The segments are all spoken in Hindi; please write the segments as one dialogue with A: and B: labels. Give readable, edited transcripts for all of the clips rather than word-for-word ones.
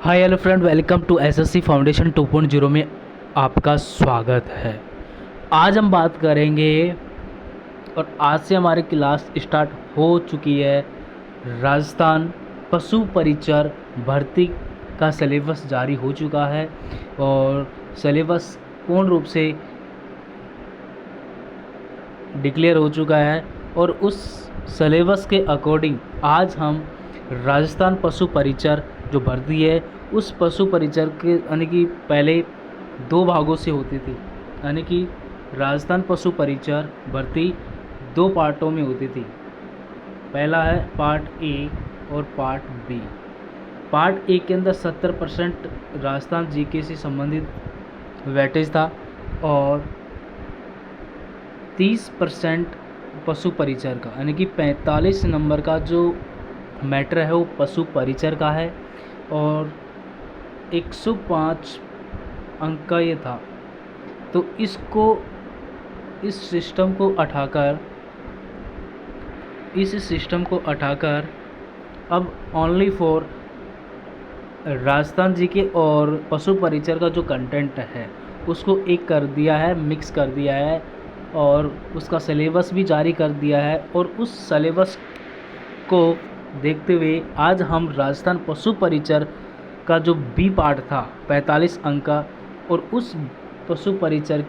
A: Hi hello friend, welcome to SSC foundation 2.0 में आपका स्वागत है। आज हम बात करेंगे और आज से हमारी क्लास स्टार्ट हो चुकी है। राजस्थान पशु परिचर भर्ती का सिलेबस जारी हो चुका है और सिलेबस पूर्ण रूप से डिक्लेयर हो चुका है और उस सिलेबस के अकॉर्डिंग आज हम राजस्थान पशु परिचर जो भर्ती है उस पशु परिचर के यानी कि पहले दो भागों से होती थी, यानी कि राजस्थान पशु परिचर भर्ती दो पार्टों में होती थी। पहला है पार्ट ए और पार्ट बी। पार्ट ए के अंदर 70% राजस्थान जीके से संबंधित वेटेज था और 30% पशु परिचर का, यानी कि 45 नंबर का जो मैटर है वो पशु परिचर का है और 105 अंक का ये था। तो इस सिस्टम को उठाकर अब ओनली फॉर राजस्थान जी के और पशु परिचर का जो कंटेंट है उसको एक कर दिया है, मिक्स कर दिया है और उसका सिलेबस भी जारी कर दिया है। और उस सिलेबस को देखते हुए आज हम राजस्थान पशु परिचर का जो बी पार्ट था 45 अंक का और उस पशु परिचर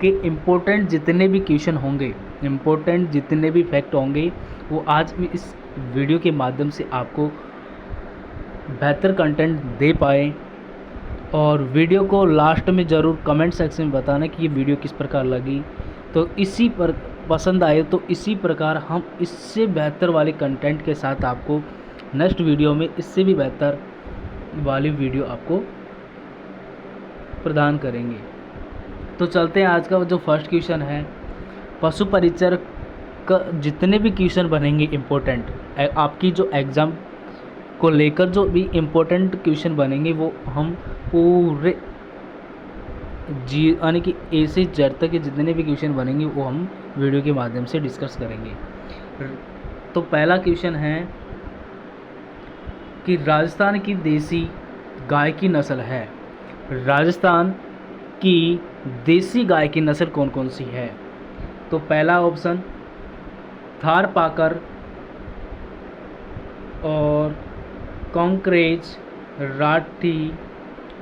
A: के इम्पोर्टेंट जितने भी क्वेश्चन होंगे, इम्पोर्टेंट जितने भी फैक्ट होंगे वो आज मैं इस वीडियो के माध्यम से आपको बेहतर कंटेंट दे पाए। और वीडियो को लास्ट में ज़रूर कमेंट सेक्शन में बताना कि ये वीडियो किस प्रकार लगी। तो इसी पर पसंद आए तो इसी प्रकार हम इससे बेहतर वाले कंटेंट के साथ आपको नेक्स्ट वीडियो में इससे भी बेहतर वाली वीडियो आपको प्रदान करेंगे। तो चलते हैं, आज का जो फर्स्ट क्वेश्चन है पशु परिचर का जितने भी क्वेश्चन बनेंगे इम्पोर्टेंट, आपकी जो एग्ज़ाम को लेकर जो भी इम्पोर्टेंट क्वेश्चन बनेंगे वो हम पूरे यानी कि ए से जेड तक के जितने भी क्वेश्चन बनेंगे वो हम वीडियो के माध्यम से डिस्कस करेंगे। तो पहला क्वेश्चन है कि राजस्थान की देसी गाय की नस्ल है, राजस्थान की देसी गाय की नस्ल कौन कौन सी है? तो पहला ऑप्शन थारपाकर और कांकरेज, राठी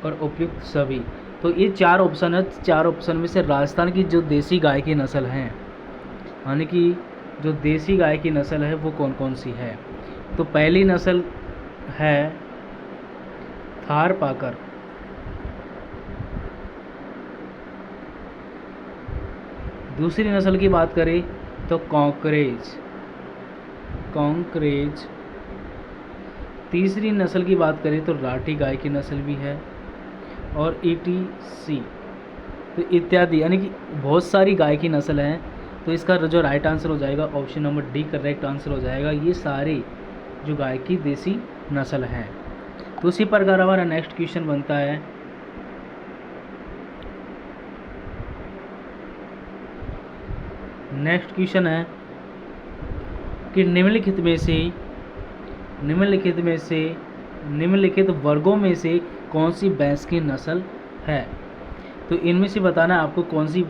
A: और उपयुक्त सभी। तो ये चार ऑप्शन है, चार ऑप्शन में से राजस्थान की जो देसी गाय की नस्ल हैं, यानी कि जो देसी गाय की नस्ल है वो कौन कौन सी है? तो पहली नस्ल है थारपाकर, दूसरी नस्ल की बात करें तो कांकरेज, तीसरी नस्ल की बात करें तो राठी गाय की नस्ल भी है और ETC तो इत्यादि, यानी कि बहुत सारी गाय की नस्ल हैं। तो इसका जो राइट आंसर हो जाएगा option number D correct answer हो जाएगा। ये सारे जो गाय की देसी नस्ल हैं। तो उसी प्रकार हमारा नेक्स्ट क्वेश्चन बनता है कि निम्नलिखित वर्गों में से कौन सी भैंस की नस्ल है? तो इनमें से बताना है आपको कौन सी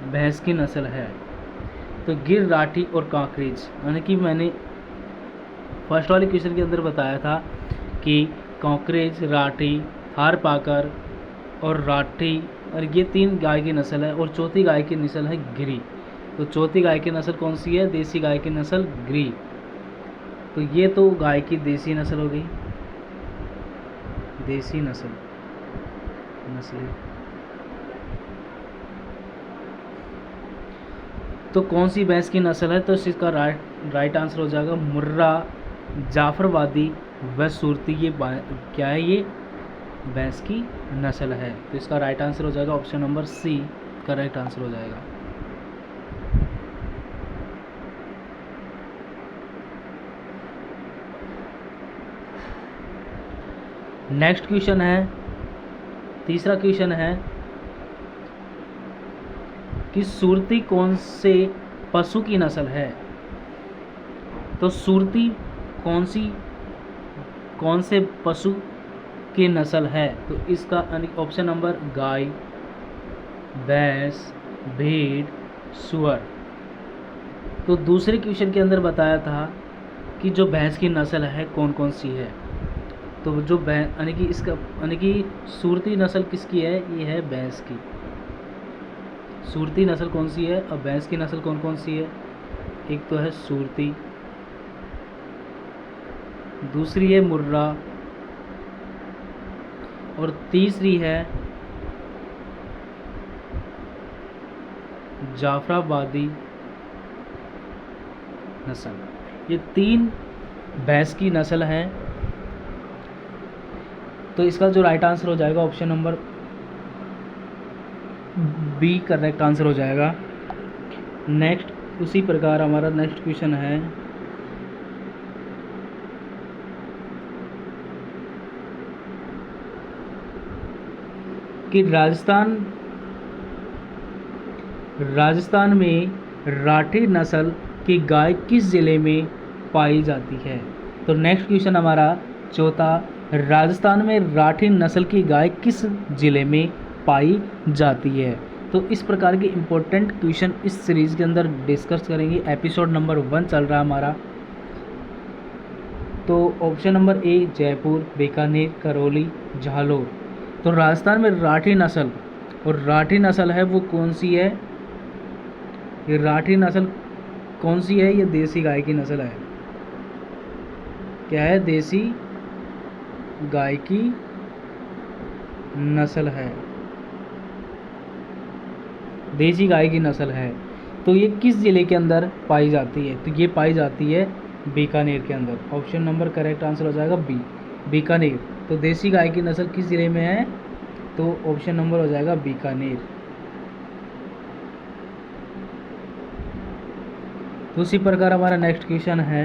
A: भैंस की नस्ल है। तो गिर, राठी और कांकरेज, यानी कि मैंने फर्स्ट वाले क्वेश्चन के अंदर बताया था कि कांकरेज, राठी, थारपाकर और राठी, और ये तीन गाय की नस्ल है और चौथी गाय की नस्ल है गिरी। तो चौथी गाय की नस्ल कौन सी है? देसी गाय की नस्ल गिरी। तो ये तो गाय की देसी नस्ल हो गई, देसी नस्ल। तो कौन सी भैंस की नस्ल है? तो इसका राइट आंसर हो जाएगा मुर्रा, जाफरवादी व सुरती। ये क्या है? ये भैंस की नस्ल है। तो इसका राइट आंसर हो जाएगा option number C correct answer हो जाएगा। नेक्स्ट क्वेश्चन है, तीसरा क्वेश्चन है कि सुरती कौन से पशु की नस्ल है? तो सुरती कौन सी कौन से पशु की नस्ल है? तो इसका ऑप्शन नंबर गाय, भैंस, भेड़, सूअर। तो दूसरे क्वेश्चन के अंदर बताया था कि जो भैंस की नस्ल है कौन कौन सी है। तो जो भैंस यानी कि इसका यानी कि सूरती नस्ल किसकी है? ये है भैंस की। सूरती नस्ल कौन सी है? अब भैंस की नस्ल कौन कौन सी है? एक तो है सूरती, दूसरी है मुर्रा, और तीसरी है जाफराबादी नस्ल। ये 3 भैंस की नस्ल है। तो इसका जो राइट आंसर हो जाएगा option number B correct answer हो जाएगा। नेक्स्ट उसी प्रकार हमारा नेक्स्ट क्वेश्चन है कि राजस्थान में राठी नस्ल की गाय किस ज़िले में पाई जाती है? तो नेक्स्ट क्वेश्चन हमारा चौथा, राजस्थान में राठी नस्ल की गाय किस ज़िले में पाई जाती है? तो इस प्रकार के इम्पोर्टेंट क्वेश्चन इस सीरीज़ के अंदर डिस्कस करेंगे। एपिसोड नंबर 1 चल रहा है हमारा। तो ऑप्शन नंबर ए जयपुर, बीकानेर, करौली, झालोर। तो राजस्थान में राठी नस्ल, और राठी नस्ल है वो कौन सी है? ये राठी नस्ल कौन सी है? ये देसी गाय की नस्ल है। क्या है? देसी गाय की नस्ल है। देसी गाय की नस्ल है। तो ये किस ज़िले के अंदर पाई जाती है? तो ये पाई जाती है बीकानेर के अंदर। ऑप्शन नंबर करेक्ट आंसर हो जाएगा बी, बीकानेर। तो देसी गाय की नस्ल किस ज़िले में है? तो ऑप्शन नंबर हो जाएगा बीकानेर। तो उसी प्रकार हमारा नेक्स्ट क्वेश्चन है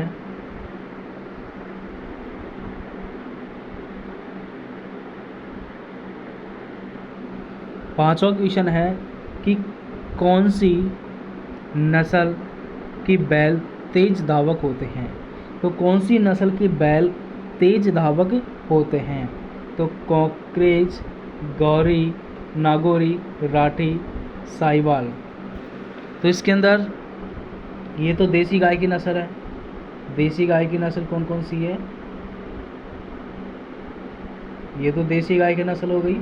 A: पांचवा क्वेश्चन है कि कौन सी नस्ल की बैल तेज धावक होते हैं? तो कौन सी नस्ल की बैल तेज धावक होते हैं? तो कॉकरेज, गौरी, नागौरी, राठी, साहिवाल। तो इसके अंदर ये तो देसी गाय की नस्ल है। देसी गाय की नस्ल कौन कौन सी है? ये तो देसी गाय की नस्ल हो गई।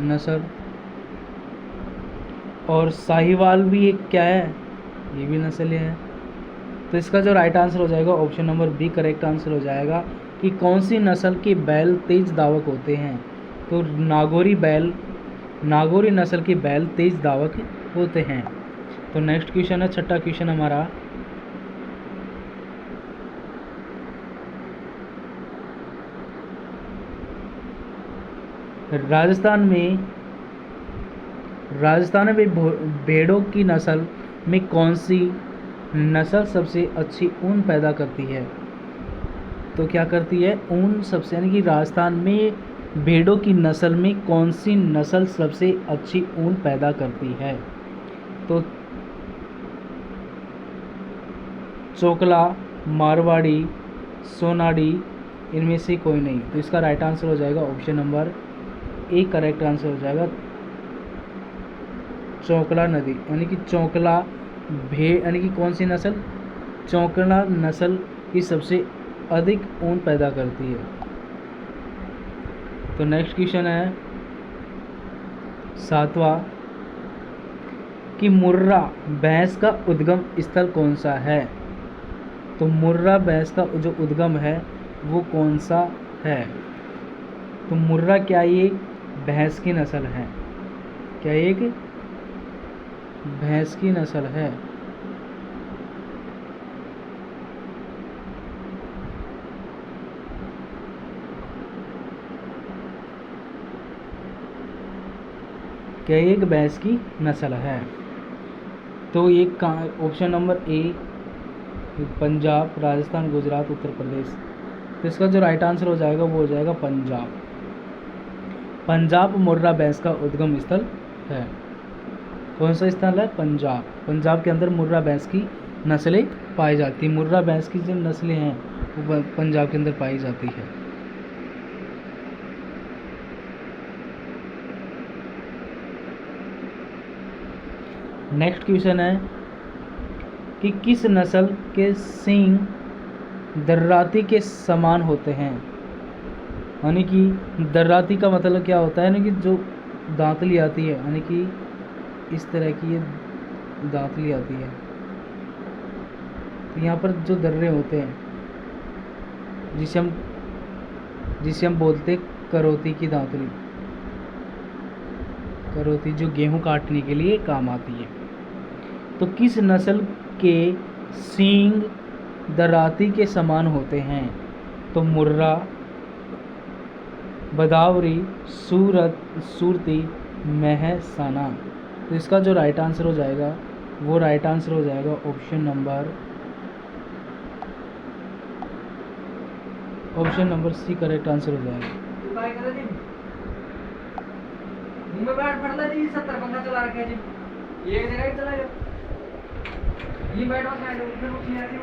A: नस्ल, और साहिवाल भी एक क्या है? ये भी नस्ल है। तो इसका जो राइट आंसर हो जाएगा option number B correct answer हो जाएगा कि कौन सी नस्ल के बैल तेज धावक होते हैं? तो नागौरी नस्ल के बैल तेज धावक होते हैं। तो नेक्स्ट क्वेश्चन है छठा क्वेश्चन हमारा राजस्थान में भेड़ों की नस्ल में कौन सी नस्ल सबसे अच्छी ऊन पैदा करती है? तो क्या करती है? ऊन सबसे, यानी कि राजस्थान में भेड़ों की नस्ल में कौन सी नस्ल सबसे अच्छी ऊन पैदा करती है? तो चोकला, मारवाड़ी, सोनाड़ी, इनमें से कोई नहीं। तो इसका राइट आंसर हो जाएगा option number A correct answer हो जाएगा चौकला नदी, यानी कि चौकला भेड़, यानी कि कौन सी नस्ल? चौकला नस्ल की सबसे अधिक ऊन पैदा करती है। तो नेक्स्ट क्वेश्चन है सातवां कि मुर्रा भैंस का उद्गम स्थल कौन सा है? तो मुर्रा भैंस का जो उद्गम है वो कौन सा है? तो मुर्रा क्या ये भैंस की नस्ल है? क्या ये एक भैंस की नस्ल है? क्या ये एक भैंस की नस्ल है? तो ये option number A Punjab, Rajasthan, Gujarat, Uttar Pradesh. तो इसका जो राइट आंसर हो जाएगा वो हो जाएगा पंजाब। पंजाब मुर्रा भैंस का उद्गम स्थल है। कौन सा स्थल है? पंजाब। पंजाब के अंदर मुर्रा भैंस की नस्लें पाई जाती हैं। मुर्रा भैंस की जो नस्लें हैं वो पंजाब के अंदर पाई जाती है। नेक्स्ट क्वेश्चन है कि किस नस्ल के सींग दर्राती के समान होते हैं? यानी कि दर्राती का मतलब क्या होता है? यानी कि जो दांतली आती है, यानी कि इस तरह की ये दांतली आती है, तो यहाँ पर जो दर्रे होते हैं जिसे हम बोलते करौती की दांतली, करौती जो गेहूं काटने के लिए काम आती है। तो किस नस्ल के सींग दराती के समान होते हैं? तो मुर्रा, बदावरी, सूरती, महसाना। तो इसका जो राइट आंसर हो जाएगा वो राइट आंसर हो जाएगा option number C correct answer हो जाएगा।
B: में बैठ पड़ला जी 70 पंखा चला रखे जी, एक जगह ही चला ये बैठ और साइड फिर उठी आती है।